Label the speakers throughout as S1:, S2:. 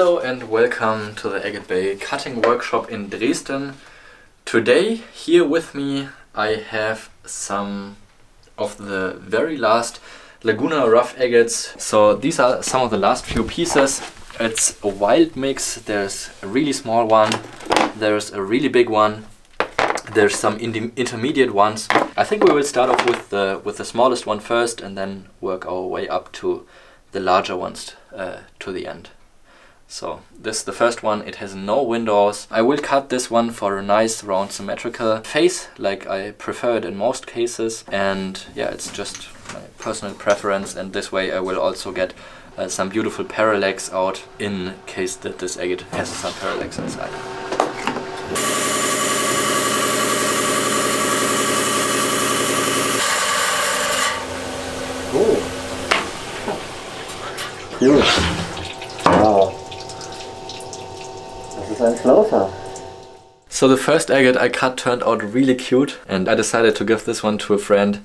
S1: Hello and welcome to the Agatebay cutting workshop in Dresden. Today, here with me, I have some of the very last Laguna rough agates. So these are some of the last few pieces. It's a wild mix. There's a really small one, there's a really big one, there's some intermediate ones. I think we will start off with the smallest one first and then work our way up to the larger ones to the end. So this is the first one. It has no windows. I will cut this one for a nice round symmetrical face like I prefer it in most cases, and yeah, it's just my personal preference, and this way I will also get some beautiful parallax out in case that this agate has some parallax inside.
S2: Oh, huge. Wow. Das ist ein Floater.
S1: So the first agate I cut turned out really cute, and I decided to give this one to a friend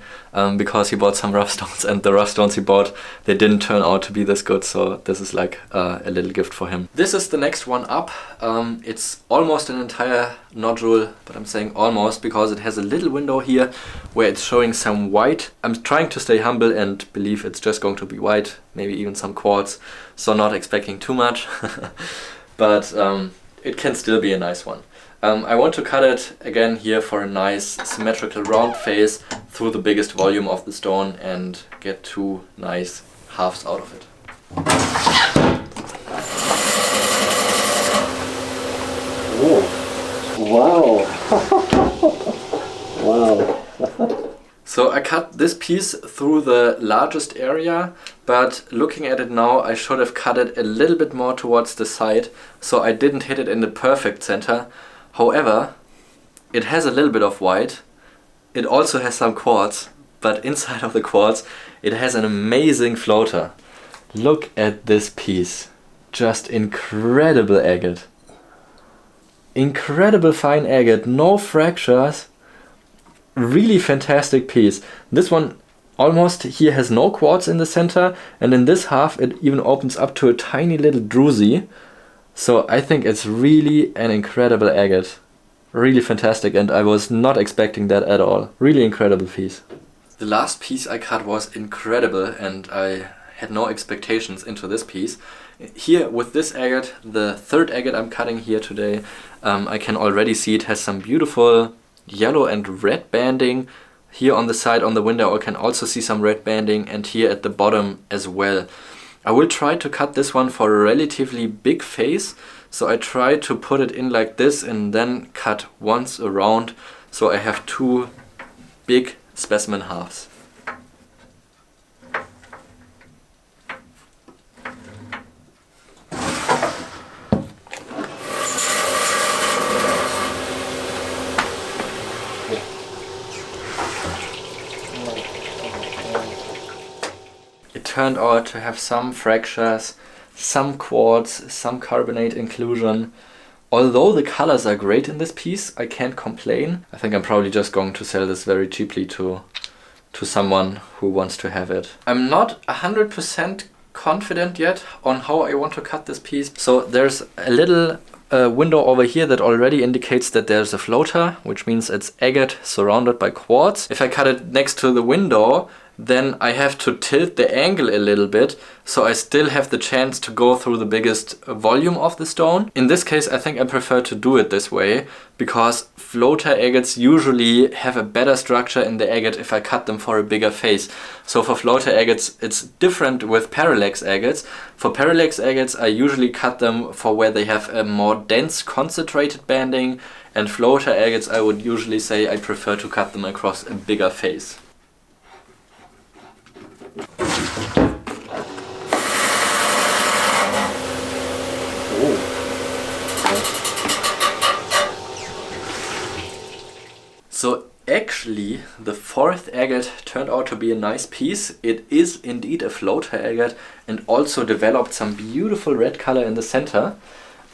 S1: because he bought some rough stones, and the rough stones he bought, they didn't turn out to be this good, so this is like a little gift for him. This is the next one up. It's almost an entire nodule, but I'm saying almost because it has a little window here where it's showing some white. I'm trying to stay humble and believe it's just going to be white, maybe even some quartz, so not expecting too much, but it can still be a nice one. I want to cut it again here for a nice symmetrical round face through the biggest volume of the stone and get two nice halves out of it.
S2: Oh, wow. Wow.
S1: So I cut this piece through the largest area, but looking at it now, I should have cut it a little bit more towards the side, so I didn't hit it in the perfect center. However, it has a little bit of white, it also has some quartz, but inside of the quartz it has an amazing floater. Look at this piece. Just incredible agate. Incredible fine agate, no fractures. Really fantastic piece. This one almost here has no quartz in the center, and in this half it even opens up to a tiny little druzy. So I think it's really an incredible agate. Really fantastic, and I was not expecting that at all. Really incredible piece. The last piece I cut was incredible, and I had no expectations into this piece. Here with this agate, the third agate I'm cutting here today, I can already see it has some beautiful yellow and red banding. Here on the side on the window I can also see some red banding, and here at the bottom as well. I will try to cut this one for a relatively big face, so I try to put it in like this and then cut once around, so I have two big specimen halves. Turned out to have some fractures, some quartz, some carbonate inclusion. Although the colors are great in this piece, I can't complain. I think I'm probably just going to sell this very cheaply to someone who wants to have it. I'm not 100% confident yet on how I want to cut this piece. So there's a little window over here that already indicates that there's a floater, which means it's agate surrounded by quartz. If I cut it next to the window, then I have to tilt the angle a little bit, so I still have the chance to go through the biggest volume of the stone. In this case, I think I prefer to do it this way, because floater agates usually have a better structure in the agate if I cut them for a bigger face. So for floater agates, it's different with parallax agates. For parallax agates, I usually cut them for where they have a more dense concentrated banding, and floater agates, I would usually say I prefer to cut them across a bigger face. So actually the fourth agate turned out to be a nice piece. It is indeed a floater agate and also developed some beautiful red color in the center.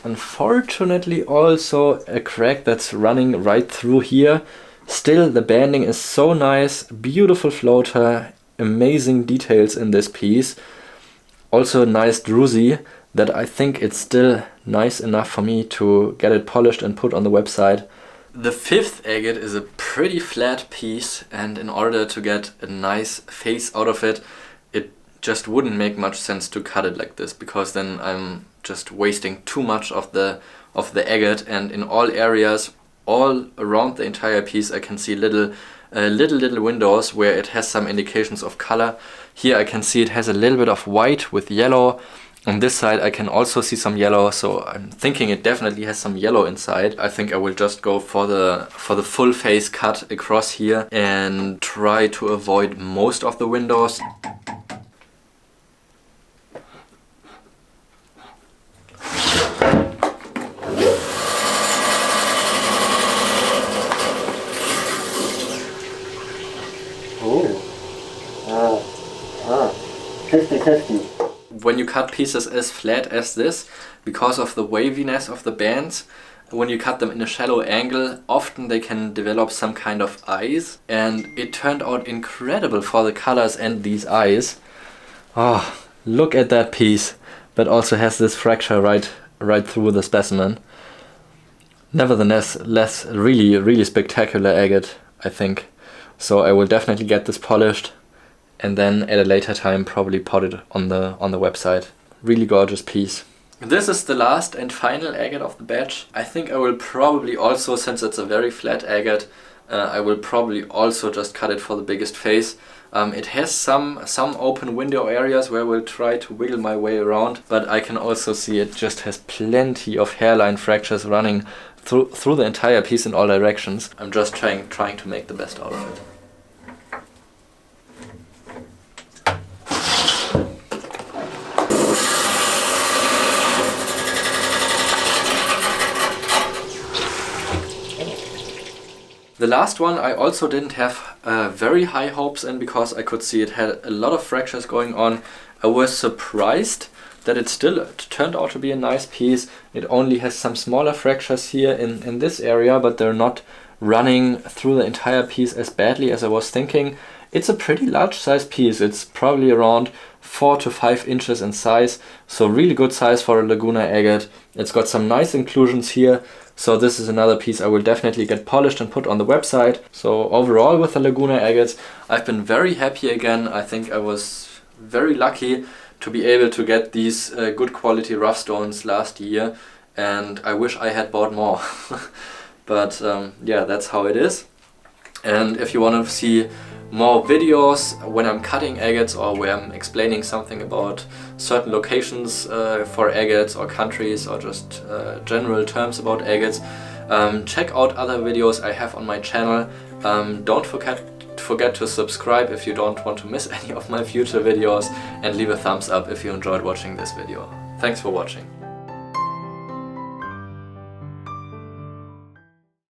S1: Unfortunately also a crack that's running right through here. Still the banding is so nice, beautiful floater, amazing details in this piece. Also a nice druzy, that I think it's still nice enough for me to get it polished and put on the website. The fifth agate is a pretty flat piece, and in order to get a nice face out of it, it just wouldn't make much sense to cut it like this, because then I'm just wasting too much of the agate, and in all areas, all around the entire piece, I can see little windows where it has some indications of color. Here I can see it has a little bit of white with yellow. On this side I can also see some yellow, so I'm thinking it definitely has some yellow inside. I think I will just go for the full face cut across here and try to avoid most of the windows.
S2: Oh. 50-50.
S1: When you cut pieces as flat as this, because of the waviness of the bands, when you cut them in a shallow angle, often they can develop some kind of eyes, and it turned out incredible for the colors and these eyes. Oh, look at that piece, but also has this fracture right through the specimen. Nevertheless, really spectacular agate, I think. So I will definitely get this polished, and then at a later time probably pot it on the website. Really gorgeous piece. This is the last and final agate of the batch. I think I will probably also, since it's a very flat agate, I will probably also just cut it for the biggest face. It has some open window areas where I will try to wiggle my way around, but I can also see it just has plenty of hairline fractures running through the entire piece in all directions. I'm just trying to make the best out of it. The last one I also didn't have very high hopes in, because I could see it had a lot of fractures going on. I was surprised that it still turned out to be a nice piece. It only has some smaller fractures here in this area, but they're not running through the entire piece as badly as I was thinking. It's a pretty large size piece. It's probably around 4 to 5 inches in size, so really good size for a Laguna agate. It's got some nice inclusions here. So this is another piece I will definitely get polished and put on the website. So overall with the Laguna agates, I've been very happy again. I think I was very lucky to be able to get these good quality rough stones last year, and I wish I had bought more. But yeah, that's how it is. And if you want to see more videos when I'm cutting agates, or where I'm explaining something about certain locations for agates or countries, or just general terms about agates, check out other videos I have on my channel. Don't forget to subscribe if you don't want to miss any of my future videos, and leave a thumbs up if you enjoyed watching this video. Thanks for watching.